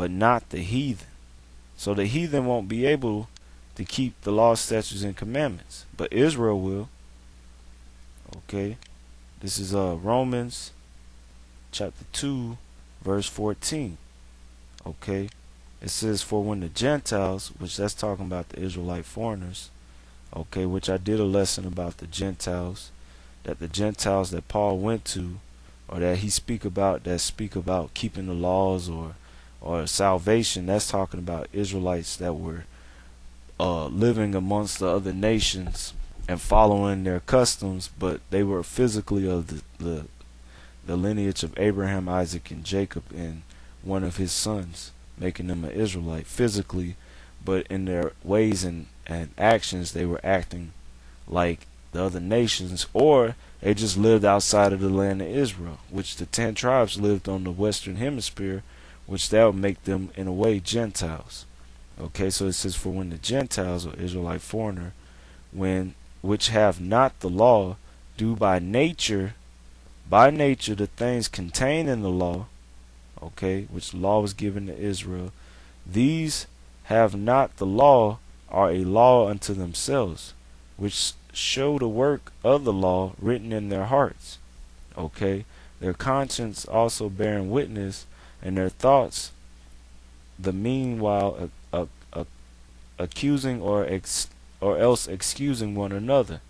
but not the heathen. So the heathen won't be able to keep the law, statutes, and commandments, but Israel will. Okay, this is Romans chapter 2, verse 14. Okay, it says, for when the Gentiles, which that's talking about the Israelite foreigners, okay, which I did a lesson about the Gentiles, that the Gentiles that Paul went to, or that he speak about, that speak about keeping the laws or salvation, that's talking about Israelites that were living amongst the other nations and following their customs, but they were physically of the lineage of Abraham, Isaac, and Jacob, and one of his sons, making them an Israelite physically, but in their ways and actions they were acting like the other nations, or they just lived outside of the land of Israel, which the 10 tribes lived on the western hemisphere, which that would make them in a way Gentiles. Okay, so it says, for when the Gentiles, or Israelite foreigner, which have not the law, do by nature the things contained in the law, okay, which the law was given to Israel, these have not the law, are a law unto themselves, which show the work of the law written in their hearts. Okay, their conscience also bearing witness, and their thoughts the meanwhile accusing or else excusing one another.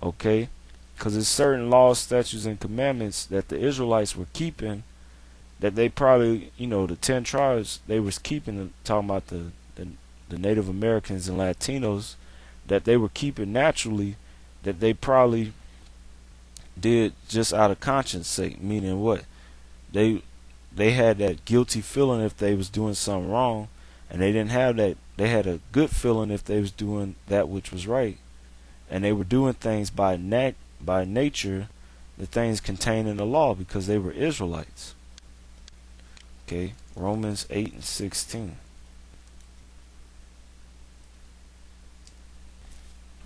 Okay, because there's certain laws, statutes, and commandments that the Israelites were keeping, that they probably, the 10 tribes, they was keeping, talking about the Native Americans and Latinos, that they were keeping naturally, that they probably did just out of conscience sake, meaning what? They had that guilty feeling if they was doing something wrong, and they didn't have that. They had a good feeling if they was doing that which was right, and they were doing things by nature, the things contained in the law, because they were Israelites. Okay, Romans 8 and 16.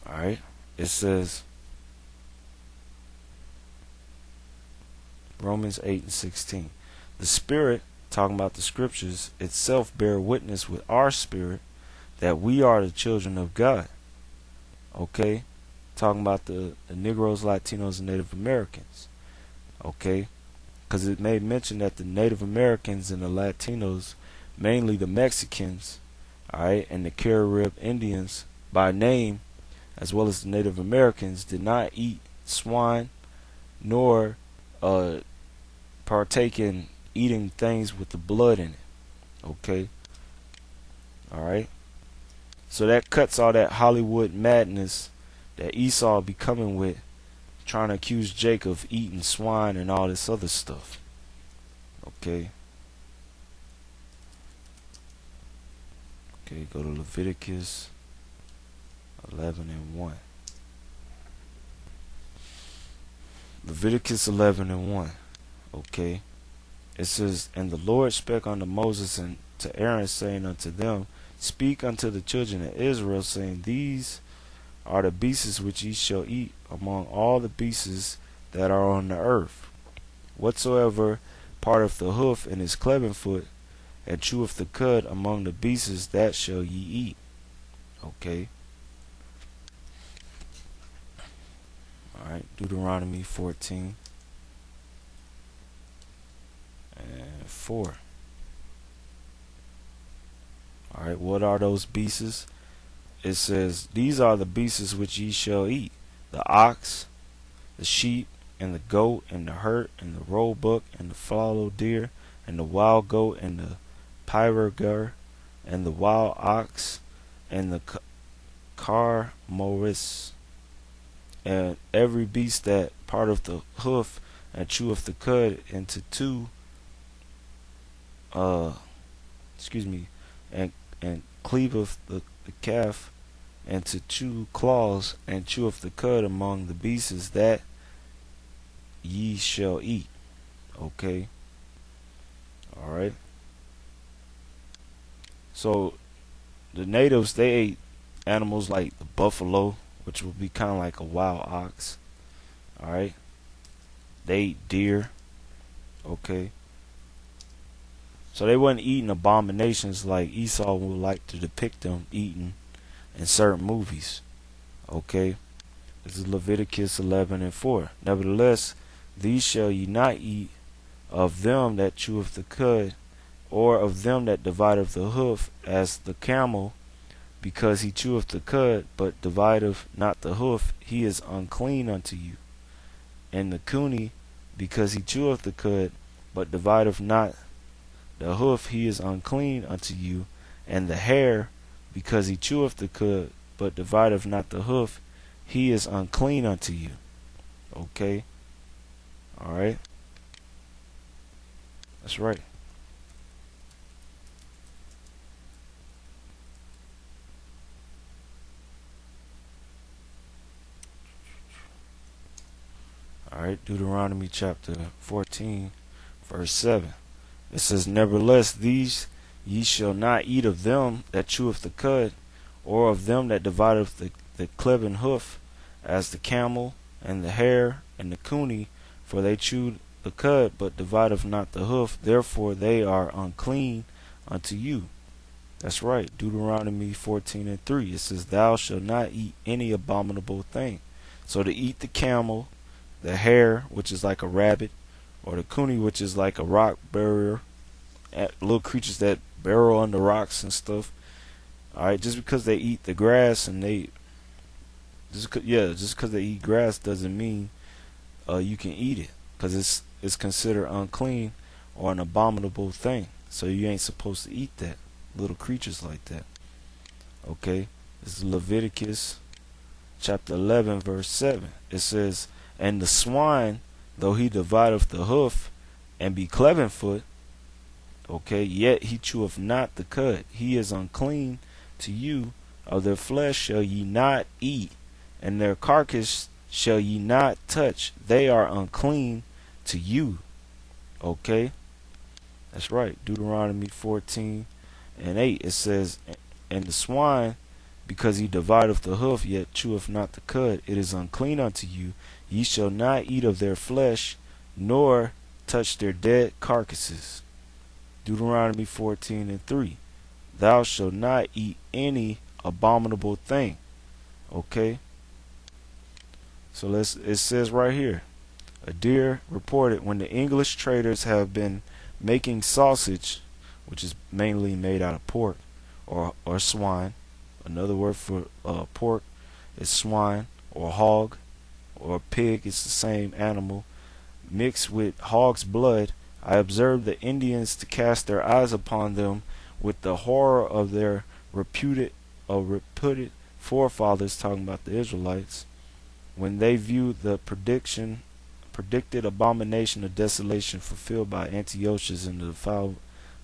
Alright, it says, Romans 8 and 16. The Spirit, talking about the scriptures, itself bear witness with our spirit that we are the children of God. Okay, talking about the Negroes, Latinos, and Native Americans. Okay, because it made mention that the Native Americans and the Latinos, mainly the Mexicans, alright, and the Carib Indians by name, as well as the Native Americans, did not eat swine nor partake in eating things with the blood in it. Okay, alright, so that cuts all that Hollywood madness that Esau be coming with, trying to accuse Jacob of eating swine and all this other stuff. Okay, go to Leviticus 11 and 1. Leviticus 11 and 1. Okay, it says, and the Lord spake unto Moses and to Aaron, saying unto them, speak unto the children of Israel, saying, these are the beasts which ye shall eat among all the beasts that are on the earth. Whatsoever parteth the hoof and is cleven foot, and cheweth the cud among the beasts, that shall ye eat. Okay. Alright, Deuteronomy 14 and 4. Alright, what are those beasts? It says, these are the beasts which ye shall eat: the ox, the sheep, and the goat, and the hert, and the roebuck, and the fallow deer, and the wild goat, and the pygarg, and the wild ox, and the carmoris, and every beast that parteth the hoof and cheweth the cud into two, and cleaveth the calf into two claws, and cheweth the cud among the beasts, that ye shall eat. Okay. Alright. So the natives, they ate animals like the buffalo, which would be kind of like a wild ox. Alright. They ate deer. Okay. So they wasn't eating abominations like Esau would like to depict them eating in certain movies. Okay, this is Leviticus 11:4. Nevertheless, these shall ye not eat of them that cheweth the cud, or of them that divideth the hoof, as the camel, because he cheweth the cud, but divideth not the hoof, he is unclean unto you. And the coney, because he cheweth the cud, but divideth not the hoof, he is unclean unto you. And the hare, because he cheweth the cud, but divideth not the hoof, he is unclean unto you. Okay? Alright? That's right. Alright, Deuteronomy chapter 14, verse 7. It says, Nevertheless, these ye shall not eat of them that cheweth the cud, or of them that divideth the cleven hoof, as the camel, and the hare, and the coney, for they chew the cud, but divideth not the hoof, therefore they are unclean unto you. That's right, Deuteronomy 14:3. It says, Thou shalt not eat any abominable thing. So to eat the camel, the hare, which is like a rabbit, or the coney, which is like a rock barrier, little creatures that burrow under rocks and stuff. All right, just because they eat the grass and just because they eat grass doesn't mean you can eat it, because it's considered unclean or an abominable thing. So you ain't supposed to eat that, little creatures like that. Okay, this is Leviticus chapter 11, verse 7. It says, And the swine, though he divideth the hoof, and be cleven foot, okay, yet he cheweth not the cud. He is unclean to you. Of their flesh shall ye not eat, and their carcass shall ye not touch. They are unclean to you. Okay, that's right. Deuteronomy 14:8. It says, And the swine, because he divideth the hoof, yet cheweth not the cud, it is unclean unto you. Ye shall not eat of their flesh, nor touch their dead carcasses. Deuteronomy 14:3. Thou shalt not eat any abominable thing. Okay? So it says right here, a deer reported, when the English traders have been making sausage, which is mainly made out of pork or swine. Another word for pork is swine, or hog, or pig. It's the same animal. Mixed with hog's blood, I observed the Indians to cast their eyes upon them with the horror of their reputed forefathers, talking about the Israelites, when they viewed the predicted abomination of desolation fulfilled by Antiochus in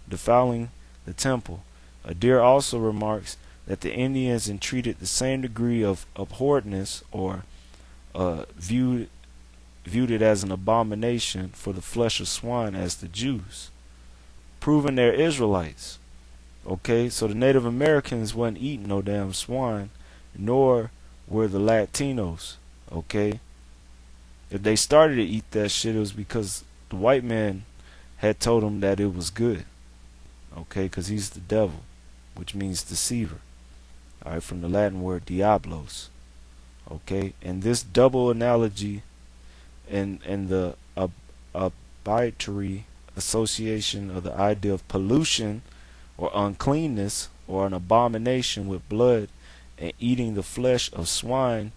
defiling the temple. Adair also remarks that the Indians entreated the same degree of abhorrence, or viewed it as an abomination for the flesh of swine, as the Jews, proving they're Israelites. Okay, so the Native Americans wasn't eating no damn swine, nor were the Latinos. Okay, if they started to eat that shit, it was because the white man had told them that it was good. Okay, because he's the devil, which means deceiver. All right, from the Latin word diablos. Okay, and this double analogy and the arbitrary association of the idea of pollution or uncleanness or an abomination with blood and eating the flesh of swine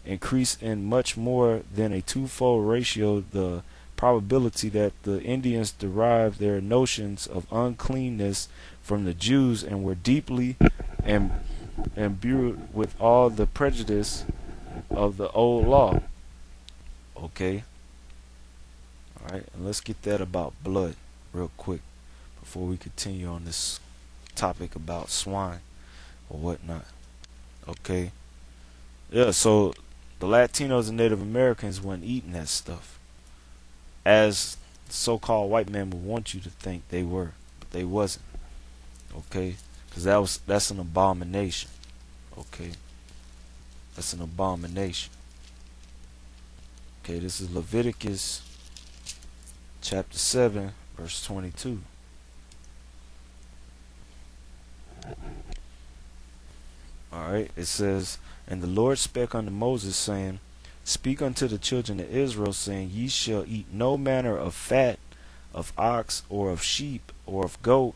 increase in much more than a twofold ratio the probability that the Indians derived their notions of uncleanness from the Jews and were deeply imbued with all the prejudice of the old law. Okay. Alright, and let's get that about blood real quick before we continue on this topic about swine or whatnot. Okay. Yeah, so the Latinos and Native Americans weren't eating that stuff, as so-called white men would want you to think they were, but they wasn't. Okay, because that's an abomination. Okay, that's an abomination. Okay, this is Leviticus chapter 7, verse 22. Alright, it says, and the Lord spake unto Moses, saying, Speak unto the children of Israel, saying, Ye shall eat no manner of fat of ox, or of sheep, or of goat,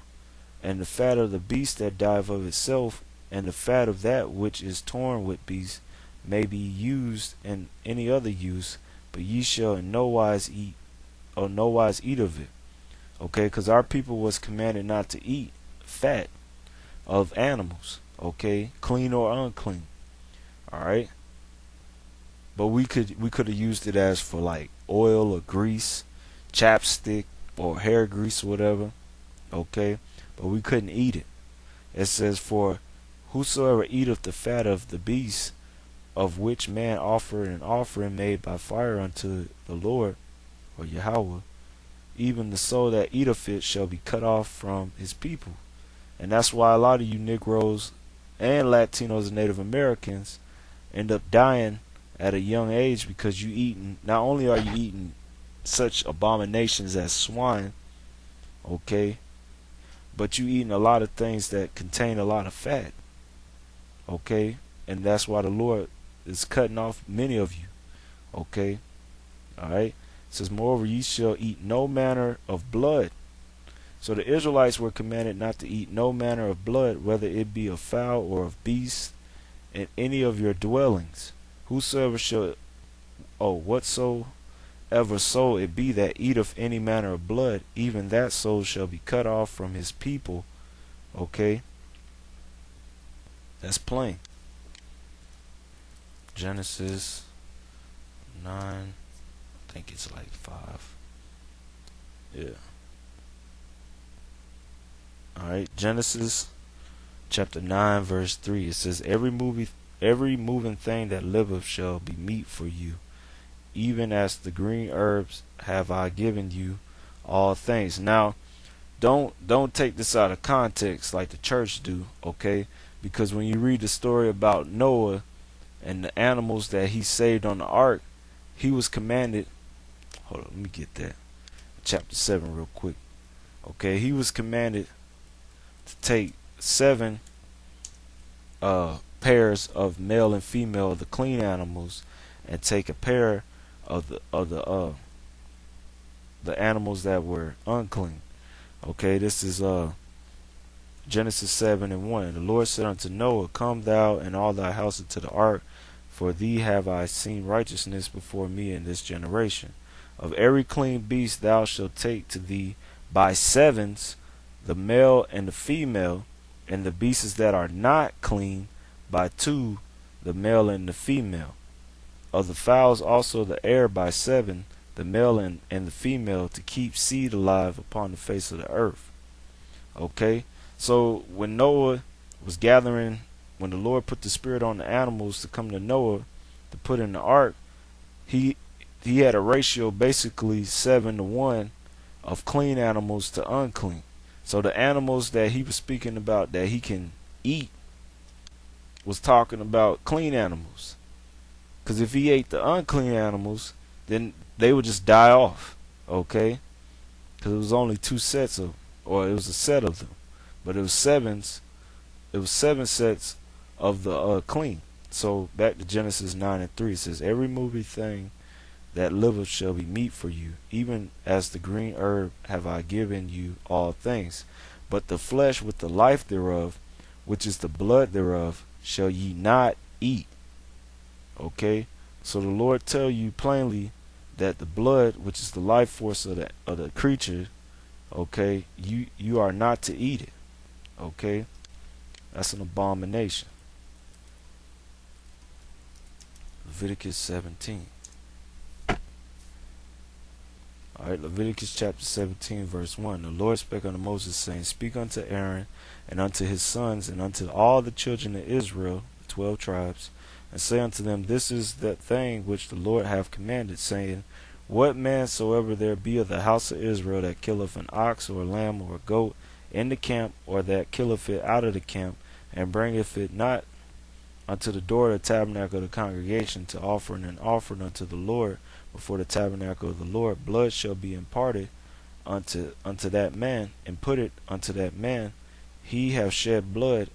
and the fat of the beast that dieth of itself, and the fat of that which is torn with beasts may be used in any other use, but ye shall in no wise eat, or no wise eat of it. Okay, because our people was commanded not to eat fat of animals. Okay, clean or unclean. All right, but we could have used it as for like oil or grease, chapstick or hair grease or whatever. Okay, but we couldn't eat it. It says, For whosoever eateth the fat of the beast, of which man offered an offering made by fire unto the Lord, or Yahweh, even the soul that eateth it shall be cut off from his people. And that's why a lot of you Negroes and Latinos and Native Americans end up dying at a young age, because you eating, not only are you eating such abominations as swine, okay, but you eating a lot of things that contain a lot of fat, okay, and that's why the Lord is cutting off many of you, okay. All right, it says, Moreover, ye shall eat no manner of blood. So the Israelites were commanded not to eat no manner of blood, whether it be of fowl or of beast, in any of your dwellings. Whosoever shall, whatsoever soul it be that eateth any manner of blood, even that soul shall be cut off from his people. Okay, that's plain. Genesis 9, I think it's like 5. Yeah. Alright, Genesis chapter 9 verse 3. It says, Every moving thing that liveth shall be meat for you, even as the green herbs have I given you all things. Now, don't take this out of context like the church do, okay? Because when you read the story about Noah and the animals that he saved on the ark, he was commanded, hold on, let me get that, chapter 7 real quick. Okay, he was commanded to take 7 pairs of male and female of the clean animals, and take a pair of the animals that were unclean. Okay, this is Genesis 7 and 1. The Lord said unto Noah, Come thou and all thy house into the ark, for thee have I seen righteousness before me in this generation. Of every clean beast thou shalt take to thee by sevens, the male and the female, and the beasts that are not clean by 2, the male and the female. Of the fowls also the air by 7, the male and the female, to keep seed alive upon the face of the earth. Okay, so when Noah was gathering, when the Lord put the spirit on the animals to come to Noah to put in the ark, he had a ratio basically 7-to-1 of clean animals to unclean. So the animals that he was speaking about that he can eat was talking about clean animals. Because if he ate the unclean animals, then they would just die off. Okay? Because it was only 2 sets of, or it was a set of them. But it was 7 sets of the clean. So back to Genesis 9 and 3. It says, Every moving thing that liveth shall be meat for you, even as the green herb have I given you all things. But the flesh with the life thereof, which is the blood thereof, shall ye not eat. Okay, so the Lord tell you plainly that the blood, which is the life force of the creature, okay, you are not to eat it. Okay, that's an abomination. Leviticus 17. Alright, Leviticus chapter 17 verse 1. The Lord spake unto Moses, saying, Speak unto Aaron and unto his sons and unto all the children of Israel, the 12 tribes, and say unto them, This is that thing which the Lord hath commanded, saying, What man soever there be of the house of Israel that killeth an ox or a lamb or a goat in the camp, or that killeth it out of the camp, and bringeth it not unto the door of the tabernacle of the congregation to offer an offering unto the Lord before the tabernacle of the Lord, blood shall be imparted unto that man, and put it unto that man. He have shed blood,